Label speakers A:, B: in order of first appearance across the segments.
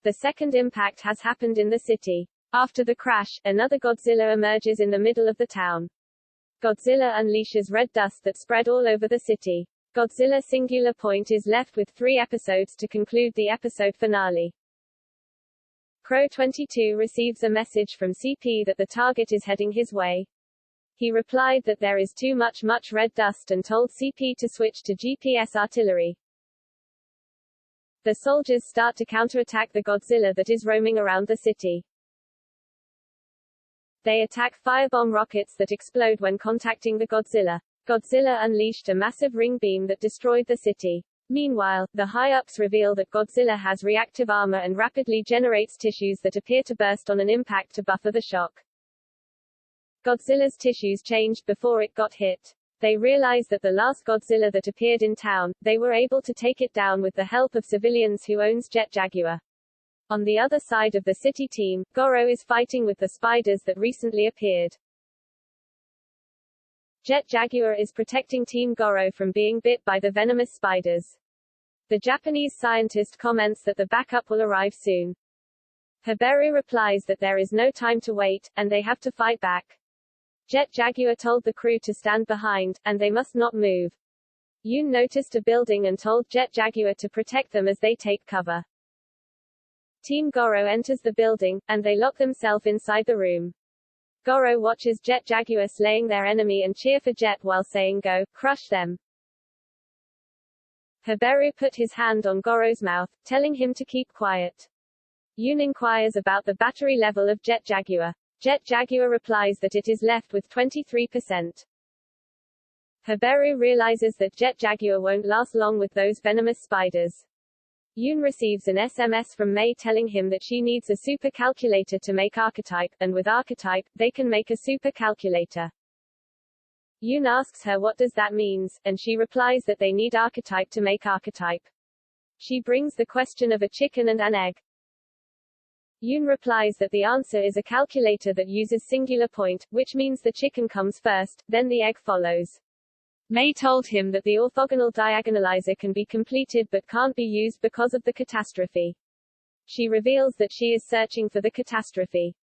A: The second impact has happened in the city. After the crash, another Godzilla emerges in the middle of the town. Godzilla unleashes red dust that spread all over the city. Godzilla Singular Point is left with 3 episodes to conclude the episode finale. Crow 22 receives a message from CP that the target is heading his way. He replied that there is too much red dust and told CP to switch to GPS artillery. The soldiers start to counterattack the Godzilla that is roaming around the city. They attack firebomb rockets that explode when contacting the Godzilla. Godzilla unleashed a massive ring beam that destroyed the city. Meanwhile, the high-ups reveal that Godzilla has reactive armor and rapidly generates tissues that appear to burst on an impact to buffer the shock. Godzilla's tissues changed before it got hit. They realize that the last Godzilla that appeared in town, they were able to take it down with the help of civilians who owns Jet Jaguar. On the other side of the city team, Goro is fighting with the spiders that recently appeared. Jet Jaguar is protecting Team Goro from being bit by the venomous spiders. The Japanese scientist comments that the backup will arrive soon. Haberu replies that there is no time to wait, and they have to fight back. Jet Jaguar told the crew to stand behind, and they must not move. Yoon noticed a building and told Jet Jaguar to protect them as they take cover. Team Goro enters the building, and they lock themselves inside the room. Goro watches Jet Jaguar slaying their enemy and cheer for Jet while saying go, crush them. Haberu put his hand on Goro's mouth, telling him to keep quiet. Yoon inquires about the battery level of Jet Jaguar. Jet Jaguar replies that it is left with 23%. Haberu realizes that Jet Jaguar won't last long with those venomous spiders. Yoon receives an SMS from Mei telling him that she needs a super calculator to make archetype, and with archetype, they can make a super calculator. Yoon asks her what does that means, and she replies that they need archetype to make archetype. She brings the question of a chicken and an egg. Yoon replies that the answer is a calculator that uses singular point, which means the chicken comes first, then the egg follows. Mei told him that the orthogonal diagonalizer can be completed but can't be used because of the catastrophe. She reveals that she is searching for the catastrophe.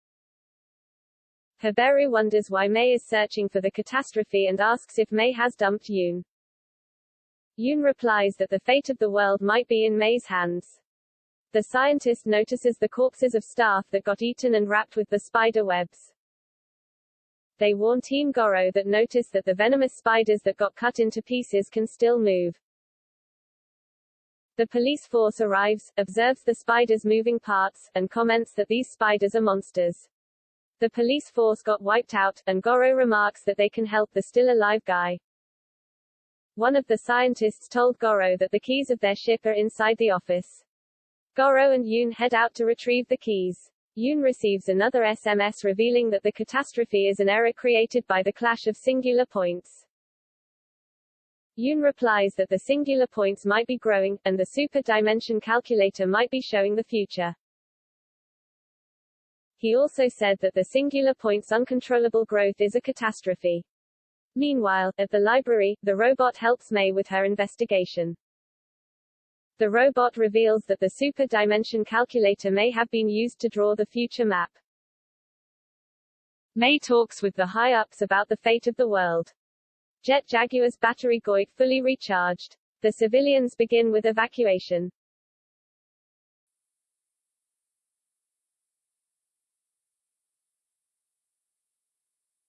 A: Haberu wonders why Mei is searching for the catastrophe and asks if Mei has dumped Yoon. Yoon replies that the fate of the world might be in Mei's hands. The scientist notices the corpses of staff that got eaten and wrapped with the spider webs. They warn Team Goro that notice that the venomous spiders that got cut into pieces can still move. The police force arrives, observes the spiders' moving parts, and comments that these spiders are monsters. The police force got wiped out, and Goro remarks that they can help the still-alive guy. One of the scientists told Goro that the keys of their ship are inside the office. Goro and Yoon head out to retrieve the keys. Yoon receives another SMS revealing that the catastrophe is an error created by the clash of singular points. Yoon replies that the singular points might be growing, and the super dimension calculator might be showing the future. He also said that the singular point's uncontrollable growth is a catastrophe. Meanwhile, at the library, the robot helps Mei with her investigation. The robot reveals that the super dimension calculator may have been used to draw the future map. Mei talks with the high-ups about the fate of the world. Jet Jaguar's battery got fully recharged. The civilians begin with evacuation.